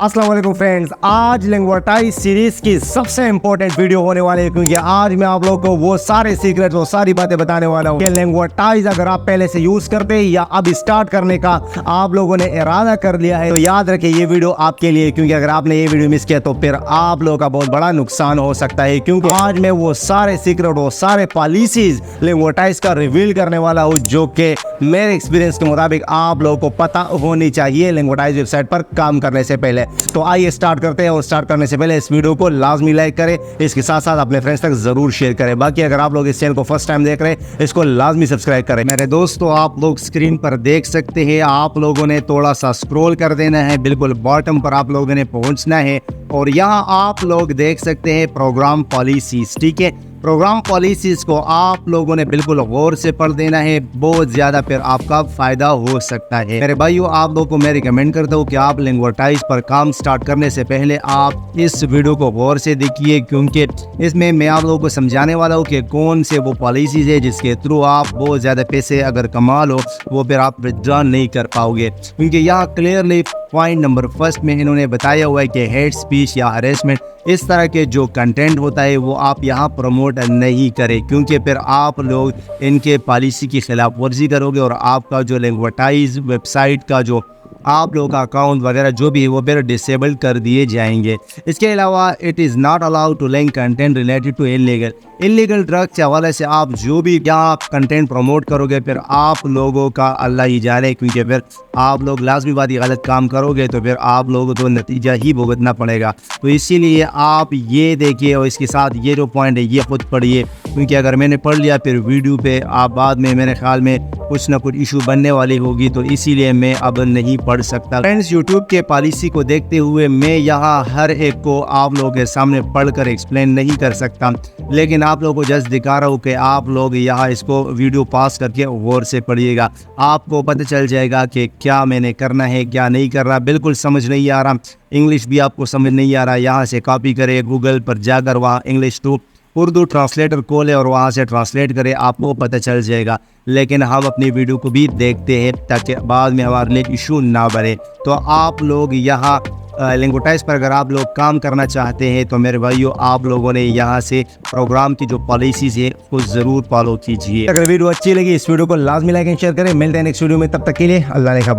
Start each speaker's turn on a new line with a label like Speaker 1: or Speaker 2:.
Speaker 1: अस्सलाम वालेकुम फ्रेंड्स, आज लैंग्वेटाइज सीरीज की सबसे इंपॉर्टेंट वीडियो होने वाली है क्योंकि आज मैं आप लोगों को वो सारे सीक्रेट वो सारी बातें बताने वाला हूँ कि लैंग्वेटाइज अगर आप पहले से यूज करते हैं या अब स्टार्ट करने का आप लोगों ने इरादा कर लिया है तो याद रखिए ये वीडियो आपके लिए, क्योंकि अगर आपने ये वीडियो मिस किया तो फिर आप लोगों का बहुत बड़ा नुकसान हो सकता है। क्योंकि आज मैं वो सारे सीक्रेट वो सारे पॉलिसीज लैंग्वेटाइज का रिवील करने वाला हूँ जो कि मेरे एक्सपीरियंस के मुताबिक आप लोगों को पता होनी चाहिए लैंग्वेटाइज वेबसाइट पर काम करने से पहले। तो आइए स्टार्ट करते हैं, और स्टार्ट करने से पहले इस वीडियो को लाजमी लाइक करें, इसके साथ साथ अपने फ्रेंड्स तक जरूर शेयर करें। बाकी अगर आप लोग इस चैनल को फर्स्ट टाइम देख रहे हैं इसको लाजमी सब्सक्राइब करें। मेरे दोस्तों, आप लोग स्क्रीन पर देख सकते हैं, आप लोगों ने थोड़ा सा स्क्रॉल कर देना है, बिल्कुल बॉटम पर आप लोगों ने पहुंचना है और यहाँ आप लोग देख सकते हैं प्रोग्राम पॉलिसीज। ठीक है, प्रोग्राम पॉलिसीज को आप लोगों ने बिल्कुल गौर से पढ़ देना है, बहुत ज़्यादा फिर आपका फ़ायदा हो सकता है। मेरे भाइयों, आप लोगों को मैं रिकमेंड करता हूँ कि आप लैंग्वेटाइज पर काम स्टार्ट करने से पहले आप इस वीडियो को गौर से देखिए, क्योंकि इसमें मैं आप लोगों को समझाने वाला हूँ कि कौन से वो पॉलिसीज है जिसके थ्रू आप बहुत ज़्यादा पैसे अगर कमा लो वो फिर आप विथड्रॉ नहीं कर पाओगे। क्योंकि यहाँ क्लियरली पॉइंट नंबर फर्स्ट में इन्होंने बताया हुआ है कि हेट स्पीच या हरेसमेंट इस तरह के जो कंटेंट होता है वो आप यहाँ प्रमोट नहीं करें, क्योंकि फिर आप लोग इनके पॉलिसी की खिलाफ वर्जी करोगे और आपका जो लैंग्वेटाइज वेबसाइट का जो आप लोगों का अकाउंट वगैरह जो भी है वो फिर डिसेबल कर दिए जाएंगे। इसके अलावा it is not allowed to link content related to illegal drugs के हवाले से आप जो भी यहाँ कंटेंट प्रमोट करोगे फिर आप लोगों का अल्लाह ही जाने, क्योंकि फिर आप लोग लाजमी बात गलत काम करोगे तो फिर आप लोगों को नतीजा ही भुगतना पड़ेगा। तो इसीलिए आप ये देखिए और इसके साथ ये जो पॉइंट है ये खुद पढ़िए, क्योंकि अगर मैंने पढ़ लिया फिर वीडियो पे आप बाद में मेरे ख्याल में कुछ ना कुछ इशू बनने वाली होगी, तो इसीलिए मैं अब नहीं पढ़ सकता। फ्रेंड्स, यूट्यूब के पॉलिसी को देखते हुए मैं यहाँ हर एक को आप लोगों के सामने पढ़कर एक्सप्लेन नहीं कर सकता, लेकिन आप लोगों को जस्ट दिखा रहा हूँ कि आप लोग यहाँ इसको वीडियो पास करके गौर से पढ़िएगा, आपको पता चल जाएगा कि क्या मैंने करना है क्या नहीं करना। बिल्कुल समझ नहीं आ रहा, इंग्लिश भी आपको समझ नहीं आ रहा, यहाँ से कॉपी करें, गूगल पर जाकर वहाँ इंग्लिश टू उर्दू ट्रांसलेटर खोले और वहाँ से ट्रांसलेट करें, आपको पता चल जाएगा। लेकिन हम अपनी वीडियो को भी देखते हैं ताकि बाद में हमारे लिए इशू ना बने। तो आप लोग यहाँ लैंग्वेटाइज पर अगर आप लोग काम करना चाहते हैं तो मेरे भाइयों आप लोगों ने यहाँ से प्रोग्राम की जो पॉलिसीज है वो ज़रूर फॉलो कीजिए। अगर वीडियो अच्छी लगी इस वीडियो को लाजमी लाइक एंड शेयर करें। मिलते हैं नेक्स्ट वीडियो में, तब तक के लिए अल्लाह ने खबर।